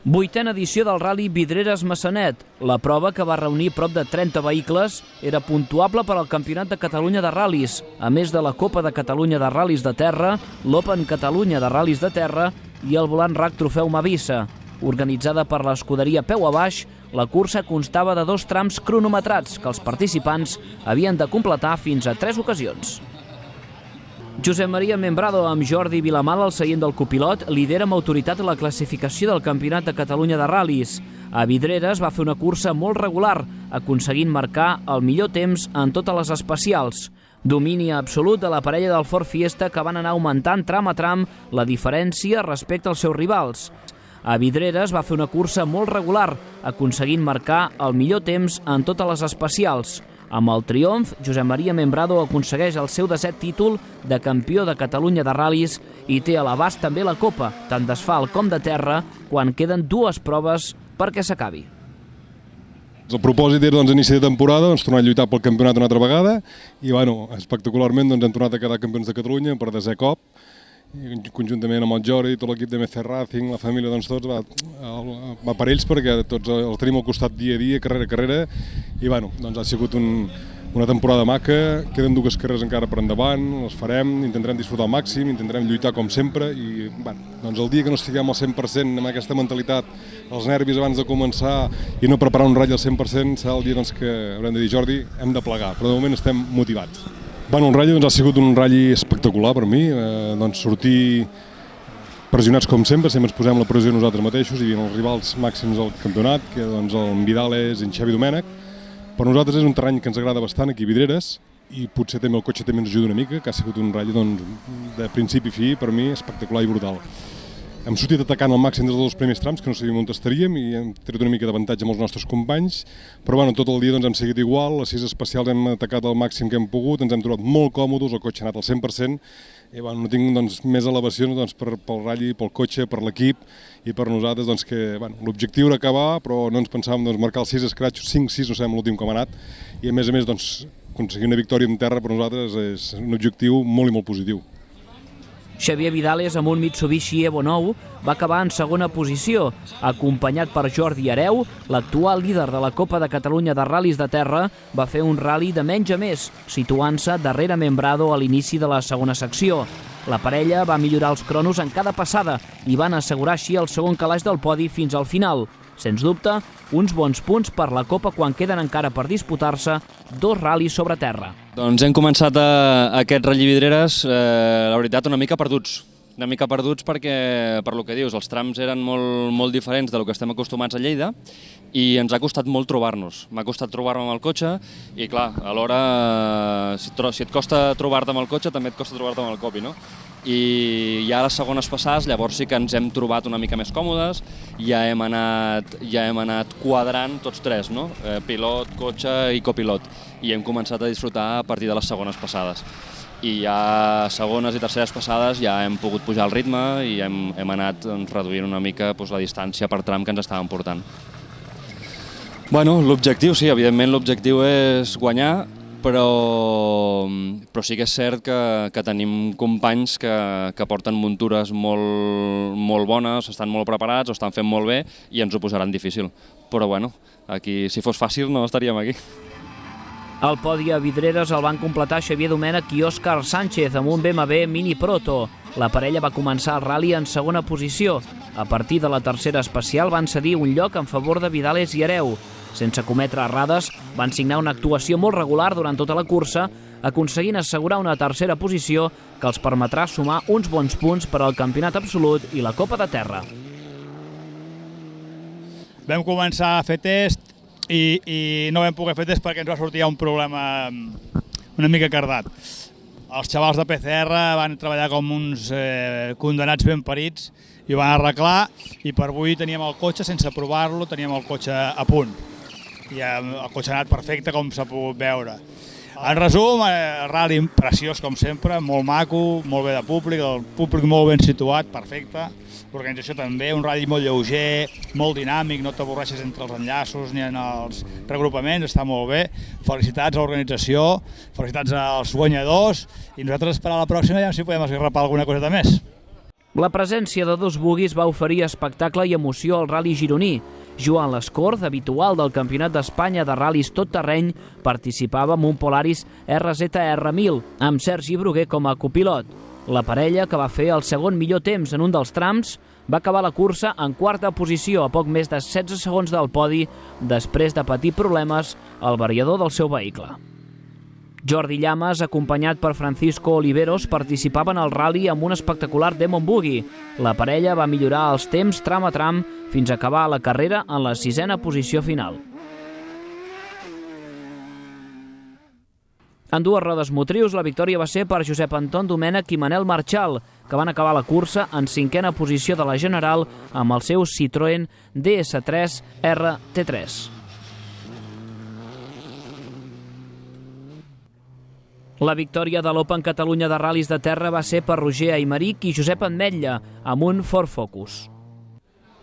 Vuitena edició del Rally Vidreres-Massanet. La prova, que va reunir prop de 30 vehicles, era puntuable per al Campionat de Catalunya de Ral·lis, a més de la Copa de Catalunya de Ral·lis de Terra, l'Open Catalunya de Ral·lis de Terra i el Volant RAC Trofeu Mavisa. Organitzada per l'escuderia Peu a Baix, la cursa constava de 2 trams cronometrats que els participants havien de completar fins a 3 ocasions. Josep Maria Membrado, amb Jordi Vilamal al seient del copilot, lidera amb autoritat la classificació del Campionat de Catalunya de Ral·lis. A Vidreres va fer una cursa molt regular, aconseguint marcar el millor temps en totes les especials. Domini absolut de la parella del Ford Fiesta, que van anar augmentant tram a tram la diferència respecte als seus rivals. A Vidreres va fer una cursa molt regular, aconseguint marcar el millor temps en totes les especials. Amb el triomf, Josep Maria Membrado aconsegueix el seu 10è títol de campió de Catalunya de ral·lis i té a l'abast també la Copa, tant d'asfalt com de terra, quan queden 2 proves perquè s'acabi. El propòsit era, a inici de temporada, tornar a lluitar pel campionat una altra vegada i, espectacularment, hem tornat a quedar campions de Catalunya per 10è cop. I conjuntament amb el Jordi, tot l'equip de MC Racing, la família, tots va per ells, perquè tots els tenim al costat dia a dia, carrera a carrera, i ha sigut una temporada maca. Queden 2 carreres encara per endavant, les farem, intentarem disfrutar al màxim, intentarem lluitar com sempre, i el dia que no estiguem al 100% amb aquesta mentalitat, els nervis abans de començar i no preparar un ratll al 100%, serà el dia que haurem de dir, Jordi, hem de plegar, però de moment estem motivats. Un ratll ha sigut un ratll espectacular per mi, sortir pressionats com sempre ens posem la pressió nosaltres mateixos, i els rivals màxims del campionat, que el Vidales i en Xavi Domènech. Per nosaltres és un terreny que ens agrada bastant aquí a Vidreres, i potser també el cotxe també ens ajuda una mica, que ha sigut un ratll de principi a fi, per mi, espectacular i brutal. Hem sortit atacant al màxim des dels 2 primers trams, que no sabíem on estaríem, i hem tret una mica d'avantatge amb els nostres companys, però tot el dia hem seguit igual, les 6 especials hem atacat al màxim que hem pogut, ens hem trobat molt còmodes, el cotxe ha anat al 100%, i no tinc més elevacions pel ratll, pel cotxe, per l'equip, i per nosaltres que l'objectiu era acabar, però no ens pensàvem marcar els 6 escratxos, 5-6, no sabem l'últim com ha anat, i a més aconseguir una victòria en terra per nosaltres és un objectiu molt i molt positiu. Xavier Vidales, amb un Mitsubishi Evo 9, va acabar en segona posició, acompanyat per Jordi Hereu, l'actual líder de la Copa de Catalunya de Ral·lis de Terra, va fer un ral·li de menys a més, situant-se darrere Membrado a l'inici de la segona secció. La parella va millorar els cronos en cada passada i van assegurar així el segon calaix del podi fins al final. Sens dubte, uns bons punts per la Copa quan queden encara per disputar-se 2 ral·lis sobre terra. Doncs hem començat aquest Rally Vidreres, la veritat, una mica perduts. Una mica perduts perquè, per lo que dius, els trams eren molt diferents del que estem acostumats a Lleida i ens ha costat molt trobar-nos. M'ha costat trobar-me amb el cotxe i, clar, alhora, si et costa trobar-te amb el cotxe, també et costa trobar-te amb el copi, no? I ja a les segones passades, llavors sí que ens hem trobat una mica més còmodes, ja hem anat quadrant tots 3, no? Pilot, cotxe i copilot, i hem començat a disfrutar a partir de les segones passades. I ja segones i terceres passades ja hem pogut pujar el ritme i hem anat reduint una mica la distància per tram que ens estàvem portant. L'objectiu, sí, evidentment l'objectiu és guanyar, però sí que és cert que tenim companys que porten muntures molt bones, estan molt preparats, ho estan fent molt bé i ens ho posaran difícil. Però aquí, si fos fàcil, no estaríem aquí. Al podi a Vidreres el van completar Xavier Domènech i Òscar Sánchez amb un BMW Mini Proto. La parella va començar el ral·li en segona posició. A partir de la tercera especial van cedir un lloc en favor de Vidales i Hereu. Sense cometre errades, van signar una actuació molt regular durant tota la cursa, aconseguint assegurar una tercera posició que els permetrà sumar uns bons punts per al campionat absolut i la Copa de Terra. Vam començar a fer test i no vam poder fer test perquè ens va sortir un problema una mica cardat. Els xavals de PCR van treballar com uns condenats ben parits i ho van arreglar, i per avui teníem el cotxe, sense provar-lo, teníem el cotxe a punt. I el cotxe ha anat perfecte, com s'ha pogut veure. En resum, ral·li preciós com sempre, molt maco, molt bé de públic, el públic molt ben situat, perfecte. L'organització també, un ral·li molt lleuger, molt dinàmic, no t'avorreixes entre els enllaços ni en els regrupaments, està molt bé. Felicitats a l'organització, felicitats als guanyadors, i nosaltres esperar la pròxima i si podem esgarrapar alguna coseta més. La presència de dos buguis va oferir espectacle i emoció al ral·li gironí. Joan Lescorz, habitual del Campionat d'Espanya de ral·lis tot terreny, participava amb un Polaris RZR1000, amb Sergi Bruguer com a copilot. La parella, que va fer el segon millor temps en un dels trams, va acabar la cursa en quarta posició, a poc més de 16 segons del podi, després de patir problemes al variador del seu vehicle. Jordi Llamas, acompanyat per Francisco Oliveros, participaven al ral·li amb un espectacular Demon Buggy. La parella va millorar els temps tram a tram fins a acabar la carrera en la 6a posició final. En dues rodes motrius, la victòria va ser per Josep Anton Domènech i Manel Marchal, que van acabar la cursa en 5a posició de la general amb el seu Citroën DS3 RT3. La victòria de l'Open Catalunya de ral·lis de terra va ser per Roger Aymeric i Josep Ametlla, amb un Ford Focus.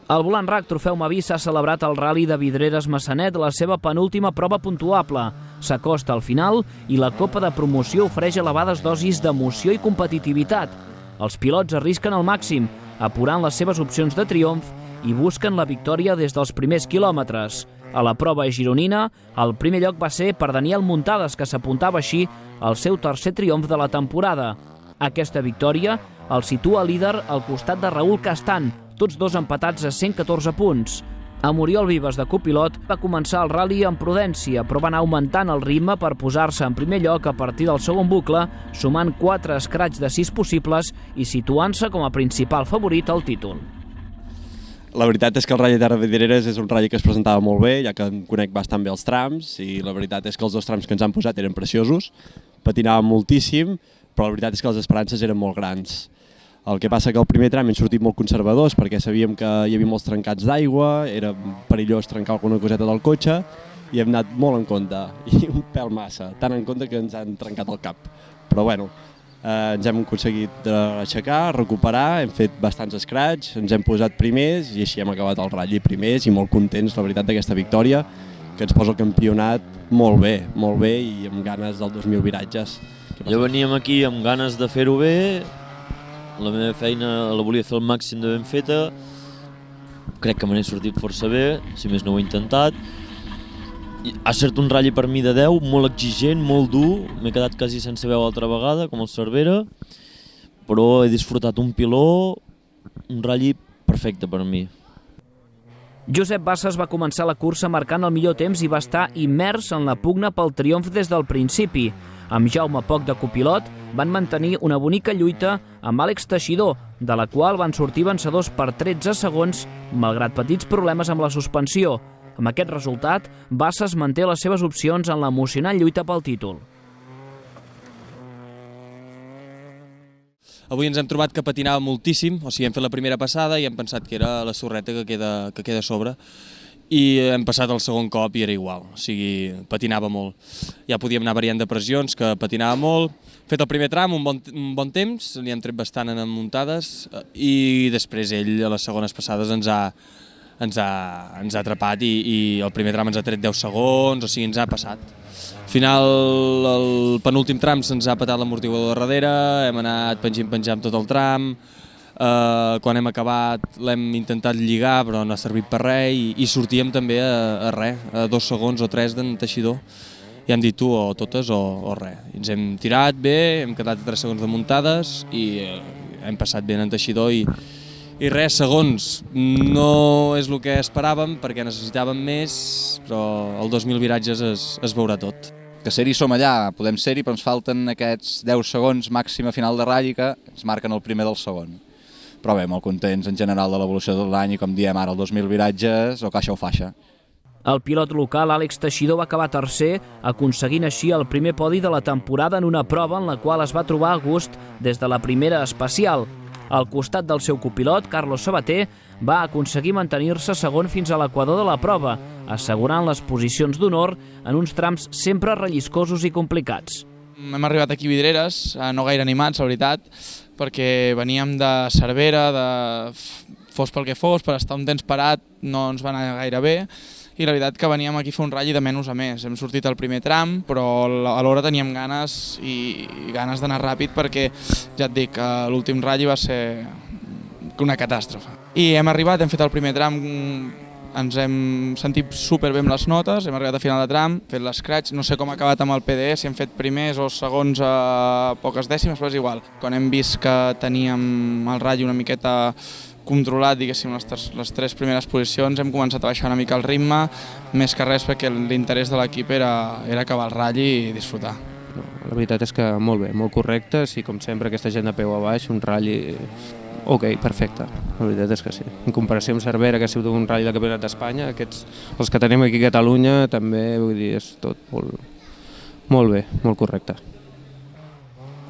El Volant RAC Trofeu Maví s'ha celebrat al ral·li de Vidreres Massanet, la seva penúltima prova puntuable. S'acosta al final i la Copa de Promoció ofereix elevades dosis d'emoció i competitivitat. Els pilots arrisquen al màxim, apurant les seves opcions de triomf i busquen la victòria des dels primers quilòmetres. A la prova gironina, el primer lloc va ser per Daniel Muntades, que s'apuntava així al seu tercer triomf de la temporada. Aquesta victòria el situa líder al costat de Raül Castan, tots dos empatats a 114 punts. Amb Oriol Vives de copilot va començar el ral·li amb prudència, però va anar augmentant el ritme per posar-se en primer lloc a partir del segon bucle, sumant 4 scratch de 6 possibles i situant-se com a principal favorit al títol. La veritat és que el ral·li de Vidreres és un ral·li que es presentava molt bé, ja que em conec bastant bé els trams, i la veritat és que els dos trams que ens han posat eren preciosos, patinàvem moltíssim, però la veritat és que les esperances eren molt grans. El que passa que al primer tram hem sortit molt conservadors perquè sabíem que hi havia molts trencats d'aigua, era perillós trencar alguna coseta del cotxe i hem anat molt en compte, i un pèl massa, tant en compte que ens han trencat el cap. Però bueno, ens hem aconseguit aixecar, recuperar, hem fet bastants scratch, ens hem posat primers i així hem acabat el ral·li primers i molt contents, la veritat, d'aquesta victòria, que ens posa el campionat molt bé i amb ganes del 2.000 viratges. Jo veníem aquí amb ganes de fer-ho bé, la meva feina la volia fer al màxim de ben feta, crec que me n'he sortit força bé, si més no ho he intentat. Ha estat un ral·li per mi de 10, molt exigent, molt dur, m'he quedat quasi sense veu altra vegada, com el Cervera, però he disfrutat un piló, un ral·li perfecte per mi. Josep Bassas va començar la cursa marcant el millor temps i va estar immers en la pugna pel triomf des del principi. Amb Jaume Poch de copilot van mantenir una bonica lluita amb Àlex Teixidor, de la qual van sortir vencedors per 13 segons, malgrat petits problemes amb la suspensió. Amb aquest resultat, Bassas manté les seves opcions en l'emocionant lluita pel títol. Avui ens hem trobat que patinava moltíssim, o sigui, hem fet la primera passada i hem pensat que era la sorreta que queda a sobre, i hem passat el segon cop i era igual, o sigui, patinava molt. Ja podíem anar variant de pressions, que patinava molt. Fet el primer tram, un bon temps, li hem tret bastant en muntades, i després ell a les segones passades ens ha atrapat i el primer tram ens ha tret 10 segons, o sigui, ens ha passat. Al final, el penúltim tram se'ns ha patat l'amortiguador de darrere, hem anat penjant tot el tram, quan hem acabat l'hem intentat lligar però no ha servit per res i sortíem també a 2 segons o 3 d'en Teixidor. I hem dit tu o totes o res. Ens hem tirat bé, hem quedat a 3 segons de muntades i hem passat bé en Teixidor i res, segons. No és el que esperàvem perquè necessitàvem més, però el 2.000 viratges es veurà tot. Que ser-hi som allà, podem ser-hi, però ens falten aquests 10 segons màxima final de ratll que ens marquen el primer del segon. Però bé, molt contents en general de l'evolució de l'any i com diem ara, el 2.000 viratges o caixa o faixa. El pilot local, Àlex Teixidor, va acabar tercer, aconseguint així el primer podi de la temporada en una prova en la qual es va trobar a gust des de la primera especial. Al costat del seu copilot, Carlos Sabater, va aconseguir mantenir-se segon fins a l'equador de la prova, assegurant les posicions d'honor en uns trams sempre relliscosos i complicats. Hem arribat aquí a Vidreres, no gaire animats, la veritat, perquè veníem de Cervera, fos pel que fos, per estar un temps parat no ens va anar gaire bé, i la veritat que veníem aquí a fer un ratll de menys a més. Hem sortit al primer tram, però alhora teníem ganes d'anar ràpid perquè, ja et dic, l'últim ratll va ser una catàstrofe. I hem arribat, hem fet el primer tram, ens hem sentit superbé amb les notes, hem arribat a final de tram, fet l'escratch, no sé com ha acabat amb el PDE, si hem fet primers o segons a poques dècimes, però és igual. Quan hem vist que teníem el ratll una miqueta controlat, diguéssim, les tres primeres posicions, hem començat a baixar una mica el ritme, més que res perquè l'interès de l'equip era acabar el ratll i disfrutar. La veritat és que molt bé, molt correcte, i com sempre aquesta gent de peu a baix, un ratll ok, perfecte, la veritat és que sí. En comparació amb Cervera, que ha sigut un ratll del Campionat d'Espanya, els que tenim aquí a Catalunya també, vull dir, és tot molt bé, molt correcte.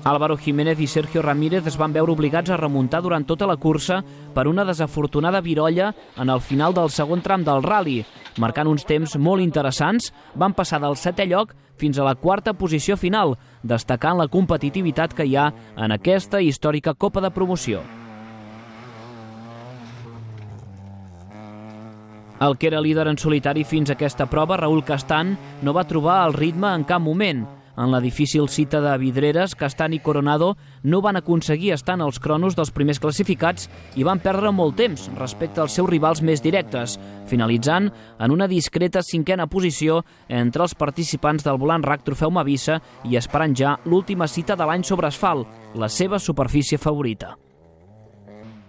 Álvaro Jiménez i Sergio Ramírez es van veure obligats a remuntar durant tota la cursa per una desafortunada virolla en el final del segon tram del ral·li. Marcant uns temps molt interessants, van passar del 7è lloc fins a la 4a posició final, destacant la competitivitat que hi ha en aquesta històrica Copa de Promoció. El que era líder en solitari fins a aquesta prova, Raúl Castan, no va trobar el ritme en cap moment. En la difícil cita de Vidreres, Castan i Coronado no van aconseguir estar en els cronos dels primers classificats i van perdre molt temps respecte als seus rivals més directes, finalitzant en una discreta 5a posició entre els participants del Volant RAC Trofeu Mavisa i esperant ja l'última cita de l'any sobre asfalt, la seva superfície favorita.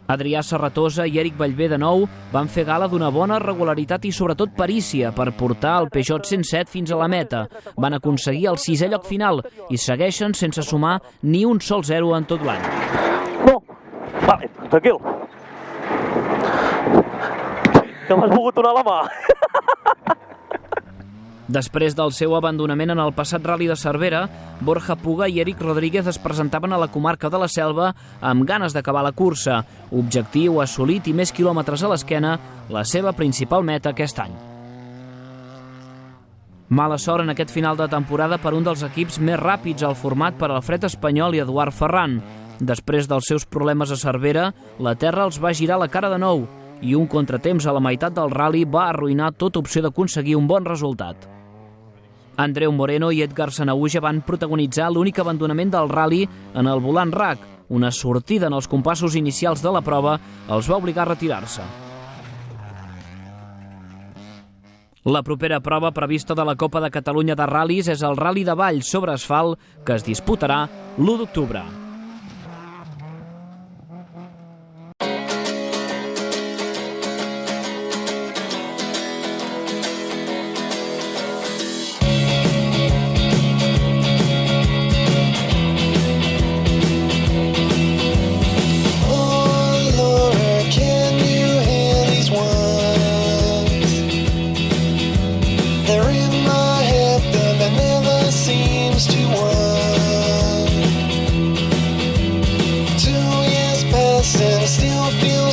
Adrià Serratosa i Eric Ballbé de nou van fer gala d'una bona regularitat i sobretot perícia per portar el Peugeot 107 fins a la meta. Van aconseguir el 6è lloc final i segueixen sense sumar ni un sol 0 en tot l'any. No, vale, tranquil. Que m'has volgut donar la mà. Després del seu abandonament en el passat Rally de Cervera, Borja Puga i Eric Rodríguez es presentaven a la comarca de la Selva amb ganes d'acabar la cursa. Objectiu assolit i més quilòmetres a l'esquena, la seva principal meta aquest any. Mala sort en aquest final de temporada per un dels equips més ràpids al format per Alfred Espanyol i Eduard Ferran. Després dels seus problemes a Cervera, la terra els va girar la cara de nou i un contratemps a la meitat del rally va arruïnar tota opció d'aconseguir un bon resultat. Andreu Moreno i Edgar Sanaúja van protagonitzar l'únic abandonament del rally en el Volant RAC. Una sortida en els compassos inicials de la prova els va obligar a retirar-se. La propera prova prevista de la Copa de Catalunya de Ral·lis és el Rally de Valls sobre asfalt, que es disputarà l'1 d'octubre.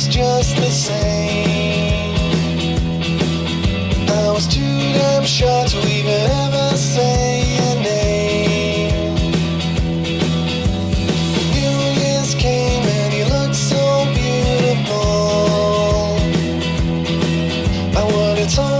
Just the same. I was too damn shy to even ever say your name. New Year's came and you looked so beautiful. I wanted to